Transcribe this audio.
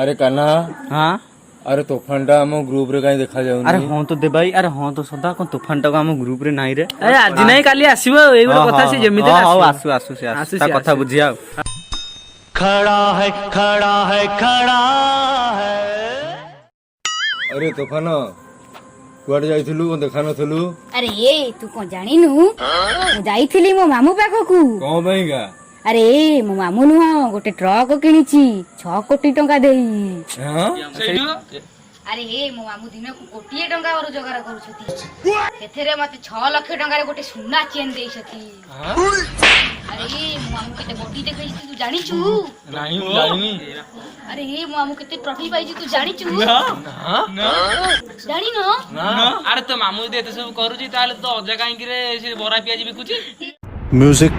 अरे कान्हा हाँ अरे तूफान टा हम ग्रुप रे कहीं देखा जाउनी। अरे हाँ तो दे भाई, अरे हाँ तो सदा कौन तूफान टाक आम ग्रुप रे नाही रे। अरे आज नहीं काली आसीबो एई गोटे कथा से जेमिति हां आसु आसु से आसु ता कथा बुझिया। खड़ा है खड़ा है खड़ा है। अरे तूफान कुआडे जाइथिलु देखा नथलु? अरे ये तू कौन जानिनु मु जाइथिली मो मामू पाखकू। कौन भाईगा? अरे मो मामू नुह गोटे ट्रक किनिची 6 कोटी टंका देई। हां अरे हे मो मामू दिन को कोटिए टंका रोजगार करूछथि एथेरे मते 6 लाख टंका रे गोटे सोना चेन देइछथि। अरे मो मामू केते बॉडी देखैछि तू जानिछु? नहीं जानिनी। अरे हे मो मामू केते ट्रॉफी पाइछि तू जानिछु? ना जानि न। अरे तो मामू दे एते सब करूची ताले तो अजा काई रे से बरा पियाजी बिकुची। म्यूजिक